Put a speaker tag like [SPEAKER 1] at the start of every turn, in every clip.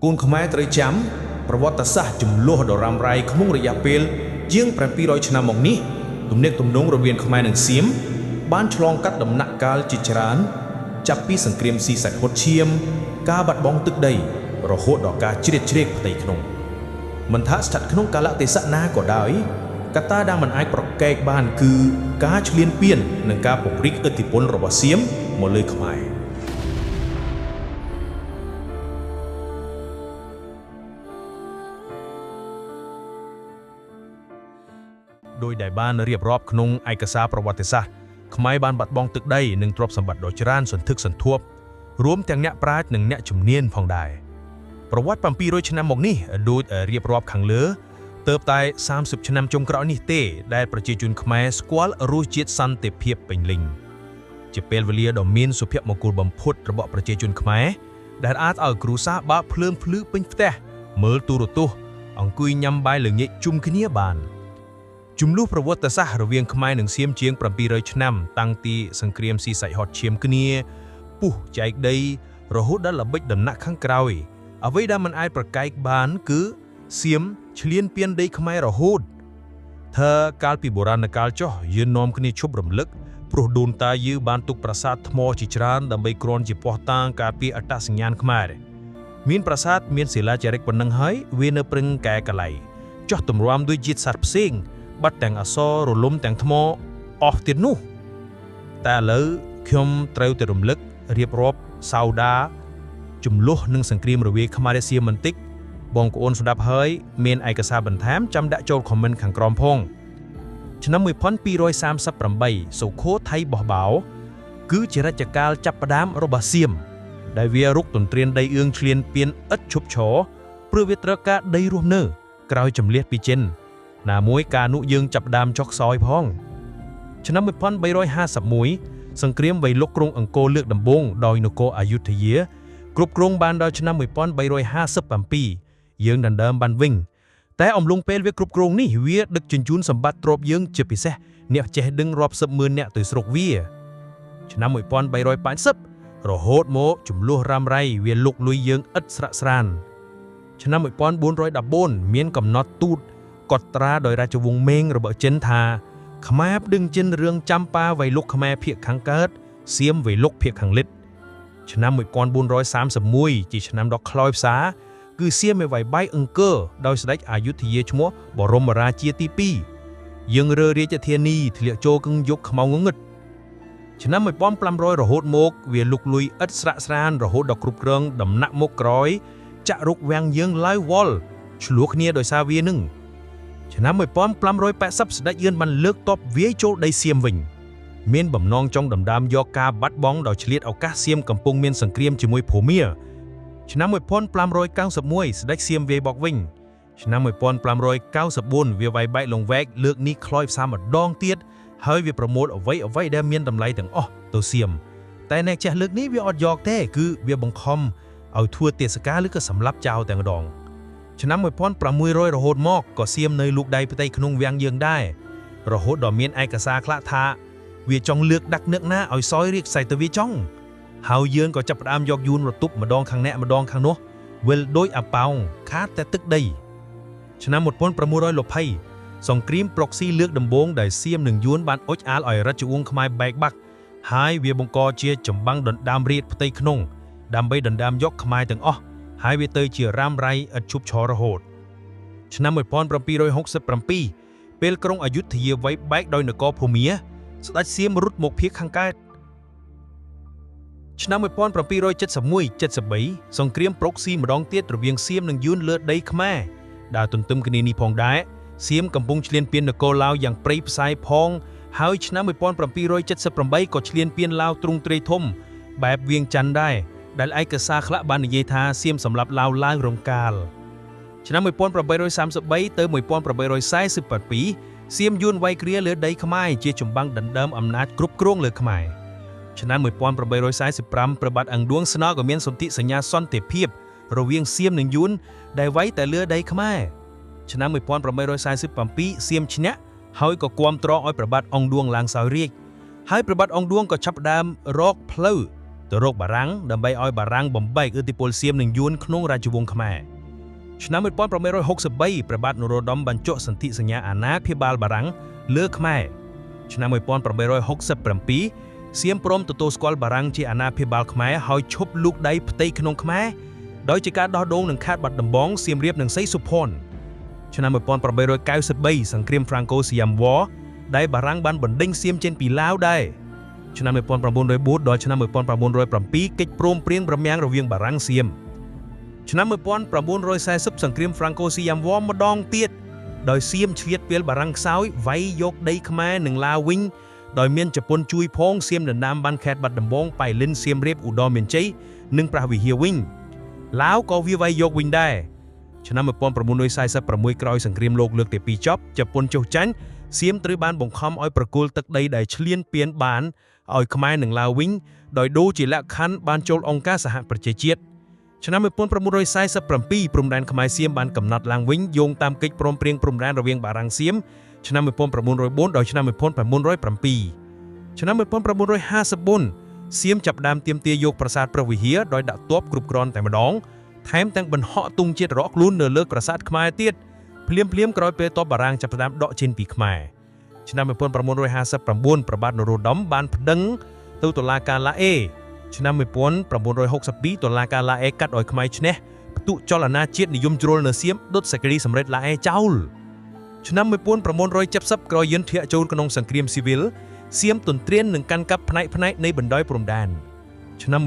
[SPEAKER 1] គូនខ្មែរត្រូវចាំប្រវត្តិសាស្ត្រចំនួនដ៏រ៉ាំរ៉ៃក្នុងរយៈពេលជាង700ឆ្នាំមកនេះទំនាក់ទំនងរវាងខ្មែរនិងសៀមបានឆ្លងកាត់ដំណាក់កាលជាច្រើនចាប់ពីសង្គ្រាមស៊ីសាច់ហុតឈាមការបាត់បង់ទឹកដីរហូតដល់ការជ្រៀតជ្រែកផ្ទៃក្នុងមិនថាស្ថិតក្នុងកាលៈទេសៈណាក៏ដោយកត្តាដែលមិនអាចប្រកែកបានគឺការឈ្លានពាននិងការពង្រីកឥទ្ធិពលរបស់សៀមមកលើខ្មែរដោយដែលបានរៀបរាប់ក្នុងឯកសារប្រវត្តិសាស្ត្រខ្មែរបានបាត់បង់ទឹកដីនិងទ្រព្យសម្បត្តិដ៏ច្រើនសន្ធឹកសន្ធាប់រួមទាំងអ្នកប្រាជ្ញនិងអ្នកជំនាញផងដែរប្រវត្តិ700ឆ្នាំមកនេះដូចរៀបរាប់ខាងលើទើបតែ30ឆ្នាំចុងក្រោយនេះទេដែលប្រជាជនខ្មែរស្គាល់រសជាតិសន្តិភាពពេញលេញជាពេលវេលាដ៏មានសុភមង្គលបំផុតរបស់ប្រជាជនខ្មែរដែលអាចឲ្យគ្រួសារបើកភ្លើងភ្លឺពេញផ្ទះមើលទូរទស្សន៍អង្គុយញ៉ាំបាយល្ងាចជុំគ្នាបានជំនួសប្រវត្តិសាស្ត្ររវាងខ្មែរនិងសៀមជាង700ឆ្នាំតាំងពីសង្គ្រាមស៊ីសាច់ហុតឈាមគ្នាពុះចែកដីរហូតដល់ល្បិចដំណាក់ខាងក្រោយអ្វីដែលមិនអាចប្រកែកបានគឺសៀមឈ្លានពានដីខ្មែររហូតថាកាលពីបុរាណកាលចុះយើងនាំគ្នាឈប់រំលឹកព្រោះដូនតាយើងបានទុកប្រាសាទថ្មជាច្រើនដើម្បីគ្រាន់ជាភ័ស្តុតាងការពារអត្តសញ្ញាណខ្មែរមានប្រាសាទមានសិលាចារឹកប៉ុណ្ណឹងហើយវានៅប្រឹងកែកលៃចោះទម្រាំដោយជាតិសាសន៍ផ្សេងបាត់ទាំងអក្សររលំទាំងថ្មអស់ទៀតនោះតែឥឡូវខ្ញុំត្រូវតែរំលឹករៀបរាប់សោដាចំនួននិងសង្គ្រាមរវាងខ្មែរនិងសៀមបន្តិចបងប្អូនស្ដាប់ហើយមានឯកសារបន្ថែមចាំដាក់ចូលខមមិនខាងក្រោមផងឆ្នាំ1238សុខូថៃបោះបោគឺជារជ្ជកាលចាប់ផ្ដើមរបស់សៀមដែលវារុកទន្ទ្រានដីអឿងឈ្លានពានឥតឈប់ឈរព្រោះវាត្រូវការដីរស់នៅក្រោយជំនះពីចិនណាមួយការនោះយើងចាប់ផ្ដើមចុះខ្សោយផងឆ្នាំ1351សង្គ្រាមវៃលុកក្រុងអង្គរលើកដំបូងដោយនគរអយុធយាគ្រប់គ្រងបានដល់ឆ្នាំ1357យើងដណ្ដើមបានវិញតែអំឡុងពេលវាគ្រប់គ្រងនេះវាដឹកជញ្ជូនសម្បត្តិទ្រព្យយើងជាពិសេសអ្នកចេះដឹងរាប់សិបម៉ឺនអ្នកទៅស្រុកវាឆ្នាំ1380រហូតមកចំនួនរ៉ាំរ៉ៃវាលុកលុយយើងឥតស្រាក់ស្រានឆ្នាំ1414មានកំណត់ទូតកត់ត្រាដោយរាជវង្សមេងរបស់ចិនថាខ្មែរប្តឹងចិនរឿងចាំប៉ាវៃលុកខ្មែរភាគខាងកើតសៀមវៃលុកភាគខាងលិចឆ្នាំ1431ជាឆ្នាំដ៏ខ្លោចផ្សាគឺសៀមវាយបាយអង្គរដោយស្ដេចអយុធយាឈ្មោះបរមរាជាទី2យើងរើរាជធានីធ្លាក់ចូលគឹងយកខ្មៅងងឹតឆ្នាំ1500រហូតមកវាលុកលុយឥតស្រាក់ស្រានរហូតដល់គ្រប់គ្រងដំណាក់មុខក្រោយចាក់រុកវាំងយើងឡាយវល់ឆ្លោះគ្នាដោយសារវានឹងឆ្នាំ1580ស្ដេចយឿនបានលើកទ័ពវាយចូលដីសៀមវិញមានបំណងចង់ដណ្ដើមយកការបាត់បង់ដោយឆ្លៀតឱកាសសៀមកំពុងមានសង្គ្រាមជាមួយភូមាឆ្នាំ1591ស្ដេចសៀមវាយបកវិញឆ្នាំ1594វាវាយបែកលងវែកលើកនេះខ្លោចផ្សាម្ដងទៀតហើយវាប្រមូលអ្វីដែលមានតម្លៃទាំងអស់ទៅសៀមតែអ្នកចេះលើកនេះវាអត់យកទេគឺវាបង្ខំឲ្យធ្វើទេសការឬក៏សម្លាប់ចោលតែម្ដងឆ្នាំ1600រហូតមកក៏សៀមនៅលូកដៃផ្ទៃក្នុងវាំងយើងដែររហូតដល់មានឯកសារខ្លះថាវាចង់លើកដាក់នឹកណាឲ្យសោយរៀកសៃទៅវាចង់ហើយយើងក៏ចាប់ផ្ដើមយកយួនរទប់ម្ដងខាងអ្នកម្ដងខាងនោះវិលដូចអាប៉ោងខាតតែទឹកដីឆ្នាំ1620សង្គ្រាមប្រុកស៊ីលើកដំបូងដែលសៀមនិងយួនបានអុចអាលឲ្យរាជវង្សខ្មែរបែកបាក់ហើយវាបង្កជាចម្បាំងដណ្ដើមរាជផ្ទៃក្នុងដើម្បីដណ្ដើមយកខ្មែរទាំងអស់ហើយវាទៅជារ៉ាំរ៉ៃឥតឈប់ឈររហូតឆ្នាំ1767ពេលក្រុងអយុធយាវាយបែកដោយនគរភូមាស្ដេចសៀមរត់មកភាគខាងកើតឆ្នាំ1771-73សង្គ្រាមប្រុកស៊ីម្ដងទៀតរវាងសៀមនិងយួនលើដីខ្មែរដែលទន្ទឹមគ្នានេះផងដែរសៀមកំពុងឈ្លានពាននគរឡាវយ៉ាងព្រៃផ្សាយផងហើយឆ្នាំ1778ក៏ឈ្លានពានឡាវទ្រង់ទ្រាយធំបែបវៀងច័ន្ទដែរដែលឯកសារខ្លះបាននិយាយថាសៀមសម្រាប់ឡាវឡើងរំកាលឆ្នាំ1833ទៅ1842សៀមយួនវាយគ្រាលើដីខ្មែរជាចម្បាំងដណ្ដើមអំណាចគ្រប់គ្រងលើខ្មែរឆ្នាំ1845ព្រះបាទអង្គឌួងស្នើក៏មានសន្ធិសញ្ញាសន្តិភាពរវាងសៀមនិងយួនដែលវាយតែលើដីខ្មែរឆ្នាំ1847សៀមឈ្នះហើយក៏គាំទ្រឲ្យព្រះបាទអង្គឌួងឡើងសោយរាជ្យហើយព្រះបាទអង្គឌួងក៏ចាប់ផ្ដើមរកផ្លូវ ទៅរកបារាំងដើម្បីឲ្យបារាំងបំបែកឥទ្ធិពលសៀមនិងយួនក្នុងរាជវង្សខ្មែរឆ្នាំ1863ព្រះបាទនរោត្តមបានចុះសន្ធិសញ្ញាអាណាព្យាបាលបារាំងលើខ្មែរឆ្នាំ1867សៀមព្រមទទួលស្គាល់បារាំងជាអាណាព្យាបាលខ្មែរហើយឈប់លូកដៃផ្ទៃក្នុងខ្មែរដោយជាការដោះដូងនឹងខេត្តបាត់ដំបងសៀមរាបនិងសីសុភ័ណ្ឌឆ្នាំ1893សង្គ្រាមហ្វ្រាំងកូស៊ីយ៉ាំវ៉រដែលបារាំងបានបណ្ដេញសៀមចេញពីឡាវដែរឆ្នាំ1904ដល់ឆ្នាំ1907កិច្ចព្រមព្រៀងព្រមាំងរវាងបារាំងសៀមឆ្នាំ1940សង្គ្រាមហ្វ្រាំងកូស៊ីយ៉ាំវ៉រម្ដងទៀតដោយសៀមឆ្លៀតពេលបារាំងខ្សោយវាយយកដីខ្មែរនិងឡាវវិញដោយមានជប៉ុនជួយផងសៀមដណ្ដើមបានខេត្តបាត់ដំបងប៉ៃលិនសៀមរាបឧត្តរមានជ័យនិងព្រះវិហារវិញឡាវក៏វាយយកវិញដែរឆ្នាំ1946ក្រោយសង្គ្រាមលោកលើកទី2ចប់ជប៉ុនចុះចាញ់សៀមត្រូវបានបង្ខំឲ្យប្រគល់ទឹកដីដែលឈ្លានពានបានឲ្យខ្មែរនិងឡាវវិញដោយដូរជាលក្ខខណ្ឌបានចូលអង្គការសហប្រជាជាតិឆ្នាំ1947ព្រំដែនខ្មែរសៀមបានកំណត់ឡើងវិញយោងតាមកិច្ចព្រមព្រៀងព្រំដែនរវាងបារាំងសៀមឆ្នាំ1904ដល់ឆ្នាំ1907ឆ្នាំ1954សៀមចាប់ផ្ដើមទាមទារយកប្រាសាទព្រះវិហារដោយដាក់ទ័ពគ្រប់គ្រាន់តែម្ដងថែមទាំងបន្ហក់ទង់ជាតិរកខ្លួននៅលើប្រាសាទខ្មែរទៀតភ្លាមក្រោយពេលទ័ពបារាំងចាប់ផ្ដើមដកចេញពីខ្មែរឆ្នាំ1959ព្រះបាទនរោត្តមបានប្តឹងទៅតុលាការឡាអេឆ្នាំ1962តុលាការឡាអេកាត់ឲ្យខ្មែរឈ្នះផ្ទុះចលនាជាតិនិយមជ្រុលនៅសៀមដុតសេចក្តីសម្រេចឡាអេចោលឆ្នាំ1970ក្រោយយានធាក់ចូលក្នុងសង្គ្រាមស៊ីវិលសៀមទន្ទ្រាននឹងកាន់កាប់ផ្នែកនៃបណ្ដោយព្រំដែនឆ្នាំ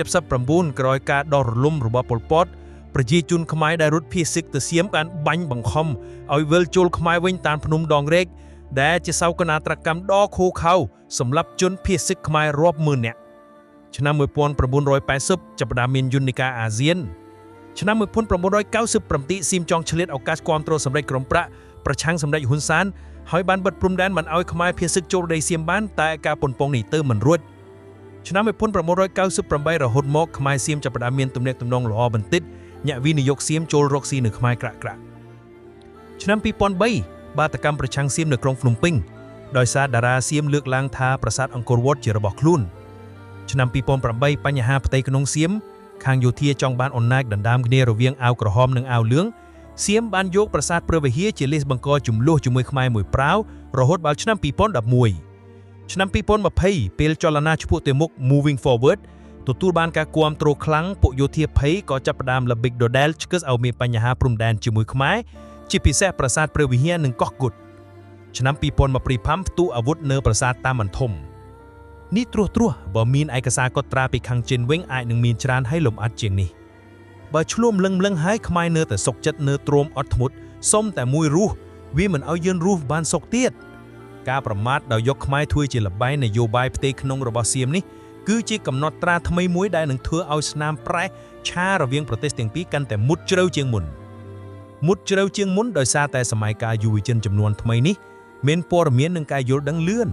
[SPEAKER 1] 1979ក្រោយការដោះរលំរបស់ប៉ុល ពត ប្រជាជនខ្មែរដែលរត់ភៀសសិកទៅសៀមបានបាញ់បង្ខំឲ្យវិលចូលខ្មែរវិញតាមភ្នំដងរែកដែលជាសោកនាដកម្មដ៏ឃោរឃៅសម្រាប់ជនភៀសសិកខ្មែររាប់ម៉ឺននាក់ឆ្នាំ1980ចាប់ផ្ដើមមានយន្តការអាស៊ានឆ្នាំ1997សៀមចង់ឆ្លៀតឱកាសគាំទ្រសម្ដេចក្រមប្រាក់ប្រឆាំងសម្ដេចហ៊ុនសែនហើយបានបិទព្រំដែនមិនឲ្យខ្មែរភៀសសិកចូលដីសៀមបានតែការប៉ុនប៉ងនេះទៅមិនរួចឆ្នាំ1998រហូតមកខ្មែរសៀមចាប់ផ្ដើមមានទំនាក់ទំនងល្អបន្តិចញាក់វិនិយោគសៀមចូលរកស៊ីនៅខ្មែរក្រាក់ឆ្នាំ2003បាតកម្មប្រឆាំងសៀមនៅក្រុងភ្នំពេញដោយសារតារាសៀមលើកឡើងថាប្រាសាទអង្គរវត្តជារបស់ខ្លួនឆ្នាំ2008បញ្ហាផ្ទៃក្នុងសៀមខាងយោធាចង់បានអំណាចដណ្ដើមគ្នារវាងអាវក្រហមនិងអាវលឿងសៀមបានយកប្រាសាទព្រះវិហារជាលិសបង្កចំនួនជាមួយខ្មែរមួយប្រាវរហូតដល់ឆ្នាំ2011ឆ្នាំ2020ពេលចលនាឆ្ពោះទៅមុខ Moving Forward ទទួលបានការគាំទ្រខ្លាំងពួកយោធាភ័យក៏ចាប់ផ្ដើមល្បិចដដែលឆ្កឹះឲ្យមានបញ្ហាព្រំដែនជាមួយខ្មែរជាពិសេសប្រាសាទព្រះវិហារនិងកោះគុតឆ្នាំ2025ផ្ទុះអាវុធនៅប្រាសាទតាមបន្ធំនេះត្រួសបើមានឯកសារកត់ត្រាពីខាងចិនវិញអាចនឹងមានច្រើនហើយលំអិតជាងនេះបើឆ្លួមលឹងហើយខ្មែរនៅតែសុកចិត្តនៅទ្រាំអត់ធ្មត់សុំតែមួយរស់វាមិនឲ្យយើងរស់បានសុខទៀតការប្រមាថដោយយកខ្មែរធ្វើជាលបែងនយោបាយផ្ទៃក្នុងរបស់សៀមនេះគឺជាកំណត់ត្រាថ្មីមួយដែលនឹងធ្វើឲ្យស្នាមប្រេះឆារវាងប្រទេសទាំងពីរកាន់តែមុតជ្រៅជាងមុនដោយសារតែសម័យកាលយុវជនចំនួនថ្មីនេះមានព័ត៌មាននិងការយល់ដឹងលឿន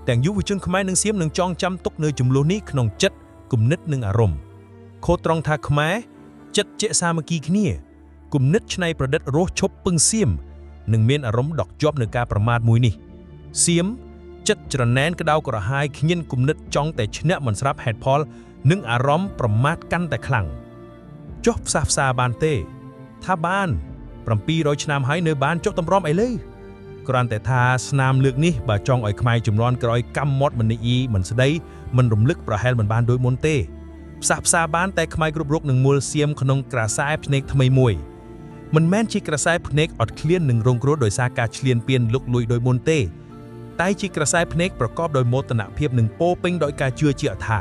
[SPEAKER 1] ទាំងយុវជនខ្មែរនិងសៀមនឹងចងចាំទុកនៅចំនួននេះក្នុងចិត្តគំនិតនិងអារម្មណ៍ខុសត្រង់ថាខ្មែរចិត្តជាសាមគ្គីគ្នាគំនិតច្នៃប្រឌិតរស់ឈប់ពឹងសៀមនិងមានអារម្មណ៍ដកជាប់នឹងការប្រមាថមួយនេះសៀមចិត្តច្រណែនក្តៅក្រហាយខ្ញៀនគំនិតចង់តែឈ្នះមិនស្រាប់ហេតុផលនិងអារម្មណ៍ប្រមាថកាន់តែខ្លាំងចុះផ្សះផ្សាបានទេថាបាន700ឆ្នាំហើយនៅបានចុះតម្រាំអីលើគ្រាន់តែថាស្នាមលើកនេះបើចង់ឲ្យខ្មែរជំនាន់ក្រោយកម្មមាត់មិនអ៊ីមិនស្ដីមិនរំលឹកប្រហែលមិនបានដូចមុនទេផ្សះផ្សាបានតែខ្មែរគ្រប់រុកនឹងមូលសៀមក្នុងក្រសែភ្នែកថ្មីមួយមិនមែនជាក្រសែភ្នែកអត់ឃ្លាននឹងរងគ្រោះដោយសារការឈ្លានពានលុកលុយដោយមុនទេតែជាក្រសែភ្នែកប្រកបដោយមោទនភាពនិងពោពេញដោយការជឿជាក់ថា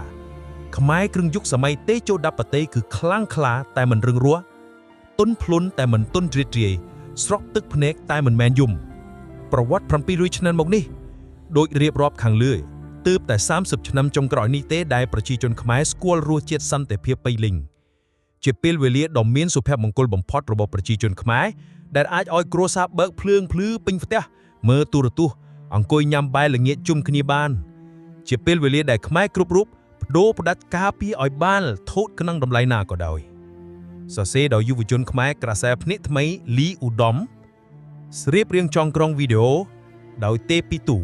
[SPEAKER 1] ខ្មែរគ្រឿងយុគសម័យតេជោដាប់ប្រទេសគឺខ្លាំងក្លាតែមិនរឹងរូសទុនភ្លុនតែមិនទុនជ្រៀតជ្រាយស្រក់ទឹកភ្នែកតែមិនមែនយំប្រវត្តិ700ឆ្នាំមកនេះដូចរៀបរាប់ខាងលើទើបតែ30ឆ្នាំចុងក្រោយនេះទេដែលប្រជាជនខ្មែរស្គាល់រសជាតិសន្តិភាពពេញលេញជាពេលវេលាដ៏មានសុភមង្គលបំផុតរបស់ប្រជាជនខ្មែរដែលអាចឲ្យគ្រួសារបើកភ្លើងភ្លឺពេញផ្ទះមើលទូរទស្សន៍អង្គុយញ៉ាំបាយល្ងាចជុំគ្នាបានជាពេលវេលាដែលខ្មែរគ្រប់រូបបដូរផ្ដាច់ការពារឲ្យបានថោតក្នុងតម្លៃណាក៏ដោយសរសេរដោយយុវជនខ្មែរក្រសែភ្នែកថ្មីលីឧត្តមស្រៀបរៀងចងក្រងវីដេអូដោយទេពីទូ